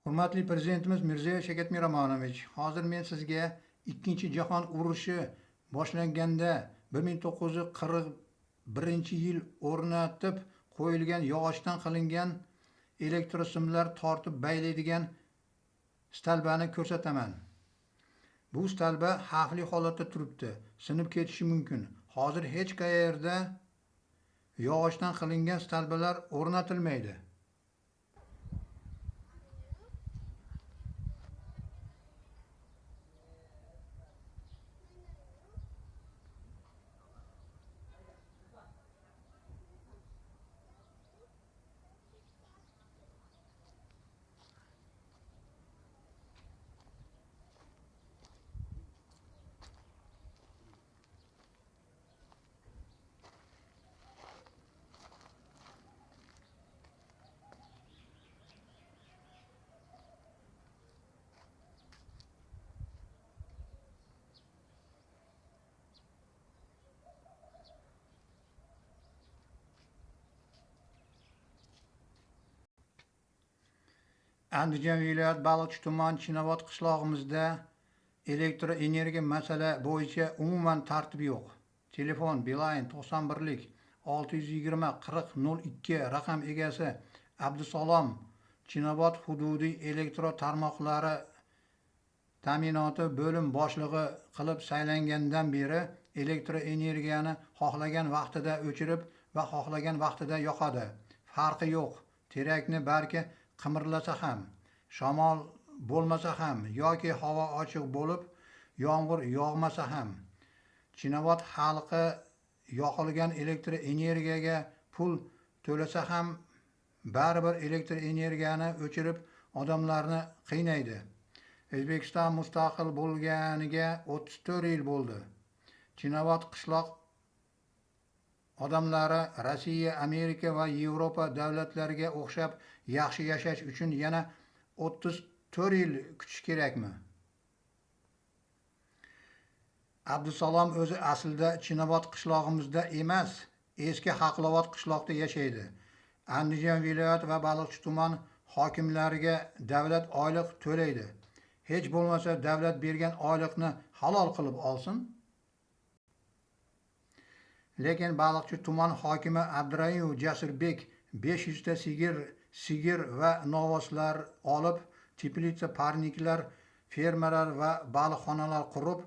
Hurmatli Prezidentimiz Mirziyoyev Shavkat Miromonovich, hozir men sizga Ikkinchi jahon urushi boshlanganda 1941-yil o'rnatib qo'yilgan yog'ochdan qilingan elektrosimlar tortib baylaydigan stalbani ko'rsataman. Bu stalba xavfli holatda turibdi, sinib ketishi mumkin. Hozir hech qayerda yog'ochdan qilingan stalbalar o'rnatilmaydi. Andijon viloyat Baliqchi tuman Chinobod qishlog'imizda elektroenergiya masala bo'yicha umuman tartib yo'q. Telefon Beeline 91lik 620 40 02 raqam egasi Abdusalom Chinobod hududiy elektro tarmoqlari ta'minoti bo'lim boshlig'i qilib saylangandan beri elektroenergiyani xohlagan vaqtida o'chirib va xohlagan vaqtida yoqadi. Farqi yo'q. Terakni balki qimirlasa ham, shamol bo'lmasa ham yoki havo ochiq bo'lib yomg'ir yog'masa ham Chinobod xalqi yoqilgan elektr energiyaga pul to'lasa ham baribir elektr energiyani o'chirib odamlarni qiynaydi. O'zbekiston mustaqil bo'lganiga 34 yil bo'ldi. Chinobod qishloq odamlari Rossiya, Amerika va Yevropa davlatlariga o'xshab yaxshi yashash uchun yana 34 yil kutish kerakmi? Abdusalom o'zi aslida Chinobod qishlog'imizda emas, eski Haqlobod qishloqda yashaydi. Andijon viloyat va Baliqchi tuman hokimlariga davlat oylik to'laydi. Hech bo'lmasa davlat bergan oylikni halol qilib olsin. Lekin Baliqchi tuman hokimi Abdurayimov Jasurbek 500 ta sigir va novvoslar olib, teplitsa, parniklar, fermalar va baliqxonalar qurib,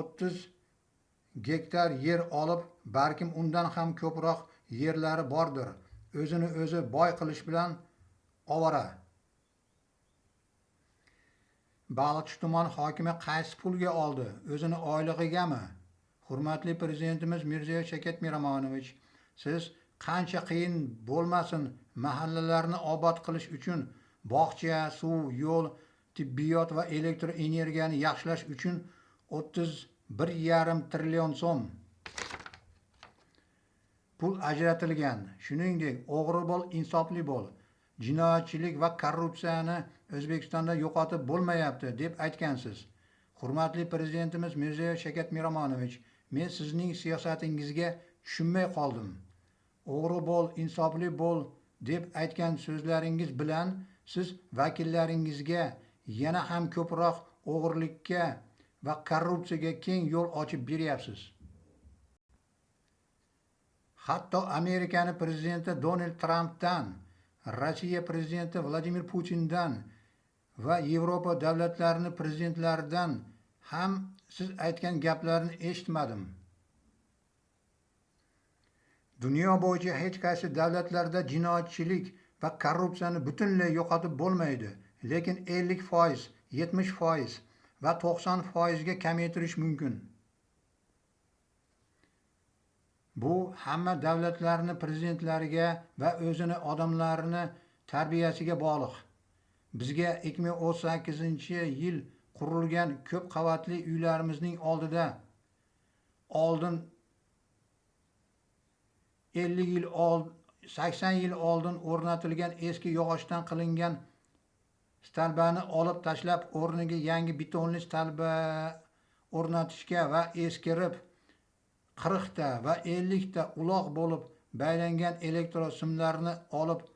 30 gektar yer olib, balkim undan ham ko'proq yerlari bordir. O'zini o'zi boy qilish bilan ovora. Baliqchi tuman hokimi qaysi pulga oldi? O'zini oylig'igami? Hurmatli Prezidentimiz Mirziyoyev Shavkat Miromonovich, siz qancha qiyin bo'lmasin mahallalarni obod qilish uchun bog'cha, suv, yo'l, tibbiyot va elektr energiyani yaxshilash uchun 31,5 trillion so'm pul ajratilgan. Shuningdek, o'g'ri bo'l, insofli bo'l, jinoyatchilik va korrupsiyani O'zbekistonda yo'qotib bo'lmayapti deb aytgansiz. Hurmatli Prezidentimiz Mirziyoyev Shavkat Miromonovich, men sizning siyosatingizga tushunmay qoldim. O'g'ri bo'l, insofli bo'l deb aytgan so'zlaringiz bilan siz vakillaringizga yana ham ko'proq o'g'irlikka va korrupsiyaga keng yo'l ochib beryapsiz. Hatto Amerikani prezidenti Donald Trampdan, Rossiya prezidenti Vladimir Putindan va Yevropa davlatlarining prezidentlaridan ham siz aytgan gaplarni eshitmadim. Dunyo bo'yicha hech qaysi davlatlarda jinoyatchilik va korrupsiyani butunlay yo'qotib bo'lmaydi, lekin 50%, 70% va 90% ga kamaytirish mumkin. Bu hamma davlatlarning prezidentlariga va o'zini odamlarini tarbiyasiga bog'liq. Bizga 2018-yil qurilgan ko'p qavatli uylarimizning oldida oldin 80 yil oldin o'rnatilgan eski yog'ochdan qilingan stalbani olib tashlab, o'rniga yangi betonli stalba o'rnatishga va eskirib 40 ta va 50 ta uloq bo'lib baylangan elektro simlarni olib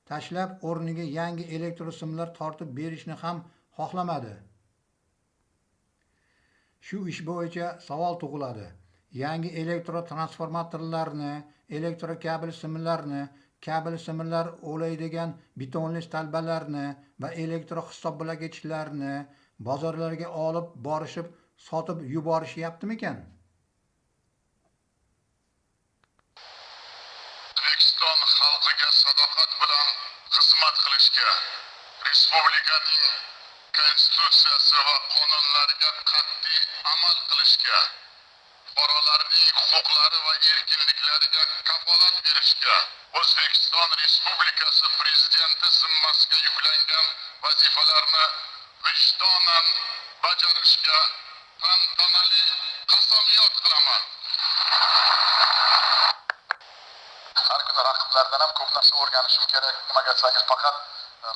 tashlab, o'rniga yangi elektr simlar tortib berishni ham xohlamadi. Shu ish bo'yicha savol tug'iladi. Yangi elektro transformatorlarni, elektro kabel simlar o'laydigan betonli stalbalarni va elektro hisoblagichlarni bozorlarga olib borishib, sotib yuborishyaptimikan? O'zbekiston xalqiga sadoqat bilan xizmat qilishga, respublikaning konstitutsiyasi va qonunlariga qat'iy amal qilishga, fuqarolarning huquqlari va erkinliklariga kafolat berishga, O'zbekiston Respublikasi Prezidenti zimmasiga yuklangan vazifalarni vijdonan bajarishga tantanali qasamyod qilaman. Har kuni raqiblardan ham ko'p narsa o'rganishim kerak. Nimaga desangiz, faqat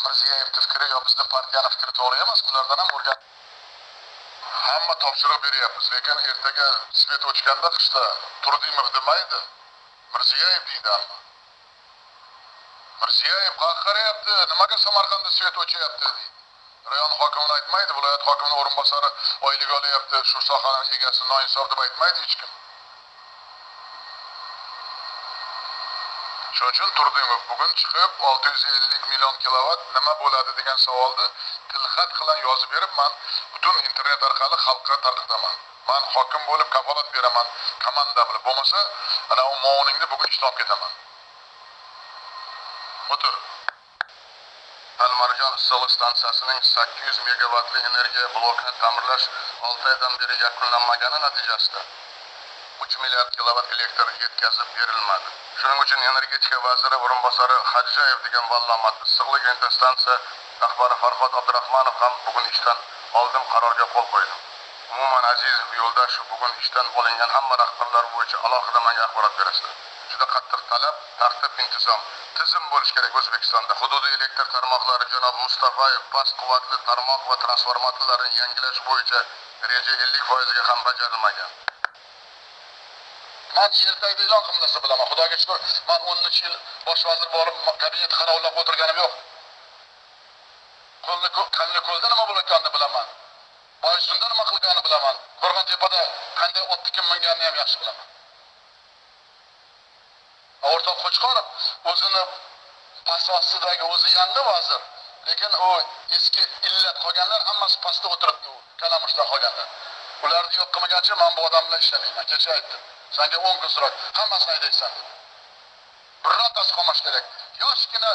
Mirziyoyevning fikri yo bizning partiyaning fikri to'g'ri emas, ulardan ham o'rgan. Hamma topshiriq beryapmiz, lekin ertaga svet o'chganda qishda Turdimov demaydi, Mirziyoyev deydi. Mirziyoyev qaqqaryapti, nimaga Samarqandda svet o'chyapti deydi. Rayon hokimini aytmaydi, viloyat hokimining o'rinbosari oylik olyapti, shu sohaning egasi noinsof deb aytmaydi hech kim. Shuning uchun Turdimov bugun chiqib 650 million kilovat nima bo'ladi degan savolni tilxat bilan yozib berib, men butun internet orqali xalqqa tarqataman. Men hokim bo'lib kafolat beraman, komanda bilan. Bo'lmasa, ana u mo'ningni bugun ishlab ketaman. O'tir. Talmarjon issiqlik stansiyasining 800 megavatli energiya blokini ta'mirlash 6 oydan beri yakunlanmagani natijasida 3 milliard kilovat elektr yetkazib berilmadi. Shuning uchun energetika vaziri o'rinbosari Hajjayev degan vallomat issiqlik instansiyasi rahbari Farhod Abdurahmonov ham bugun ishdan oldin qarorga qo'l qo'ydi. Umuman aziz yo'ldosh, bugun ishdan olingan hamma rahbarlar bo'yicha alohida menga axborot berasizlar. Juda qattiq talab, tartib, intizom, tizim bo'lish kerak O'zbekistonda. Hududiy elektr tarmoqlari janob Mustafayev past quvvatli tarmoq va transformatorlarni yangilash bo'yicha reja 50% ga ham bajarilmagan. Men ertaga e'lon qilinsa bilaman. Xudoga shukr, men 10 yil bosh vazir bo'lib, kabinet qarovlab o'tirganim yo'q. Qo'lni ko'lda nima bo'layotganini bilaman. Boysunda nima qilganini bilaman. Qo'rg'ontepada qanday otni kim minganini ham yaxshi bilaman. O'rtoq Qo'chqorov o'zini pasostidagi o'zi yangi vazir, lekin u eski illat qolganlar hammasi pastda o'tiribdi, kalamushdan qolganlar. Ularni yo'q qilmagancha men bu odam bilan ishlamayman. Kecha aytdim. Senga 10 kun so'rab, hammasini haydaysan dedi. Birortasi qolmash kerak. Yoshgina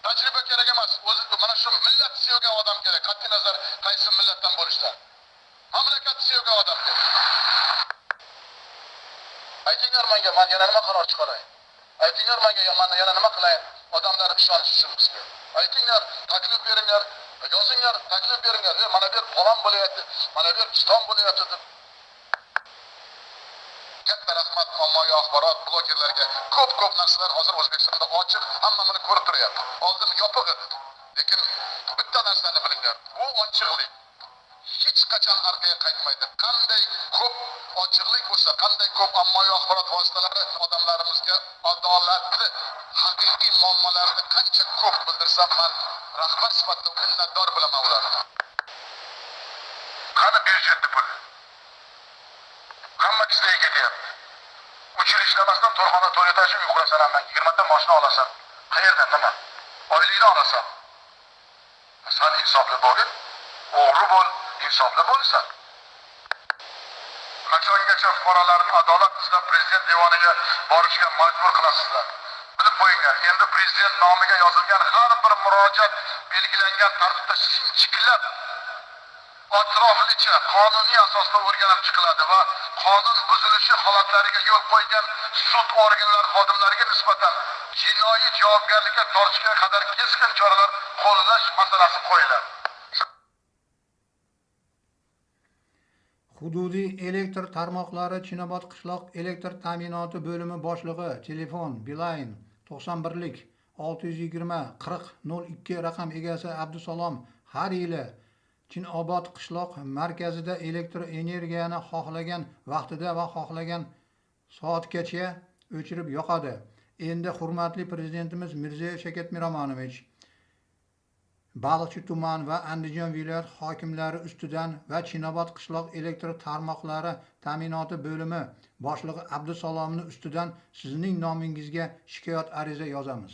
tajriba kerak emas. O'zi mana shu millat sevgan odam kerak. Qat'iy nazar qaysi millatdan bo'lishdan. Mamlakat sevgan odam kerak. Aytinglar menga, men yana nima qaror chiqaray? Aytinglar menga, men yana nima qilayin? Odamlar ishonishi uchun bizga. Aytinglar, taklif beringlar, yozinglar, taklif beringlar. Mana bu falon bo'layapti, mana bu Piston bo'layapti deb. Katta rahmat ommaviy axborot blogerlarga. Ko'p narsalar hozir O'zbekistonda ochiq, hamma buni ko'rib turyapti. Oldin yopiq edi. Lekin bitta narsani bilinglar, bu ochiqlik hech qachon orqaga qaytmaydi. Qanday ko'p ochiqlik bo'lsa, qanday ko'p ommaviy axborot vositalari odamlarimizga adolatli, haqiqiy muammolarni qancha ko'p bildirsam, men rahbar sifatida minnatdor bo'laman ularga. Qani byudjetni pul? Hamma kishiga ketyapti. 3 yil ishlamasdan to'rxona to'yatashib yuqurasan, men 20 ta mashina olasan. Qayerdan nima? Oylikni olasan. Sen insofli bo'lgin, o'g'ri bo'l, insofli bo'lsan. Qachongacha fuqarolarni adolat izlab prezident devoniga borishga majbur qilasizlar? Bilib qo'yinglar, endi prezident nomiga yozilgan har bir murojaat belgilangan tartibda sinchiklab atroflicha qonuniy asosda o'rganib chiqiladi va qonun buzilishi holatlariga yo'l qo'ygan sud organlari xodimlariga nisbatan jinoiy javobgarlikka tortishga qadar keskin choralar qo'llash masalasi qo'yiladi. Hududiy elektr tarmoqlari Chinobod qishloq elektr ta'minoti bo'limi boshlig'i telefon Beeline 91lik 620 40 02 raqam egasi Abdusalom har yili Chinobod qishloq markazida elektr energiyani xohlagan vaqtida va xohlagan soatgacha o'chirib yoqadi. Endi hurmatli prezidentimiz Mirziyoyev Shavkat Miromonovich Baliqchi tuman va Andijon viloyat hokimlari ustidan va Chinobod qishloq elektr tarmoqlari ta'minoti bo'limi boshlig'i Abdusalomni ustidan sizning nomingizga shikoyat ariza yozamiz.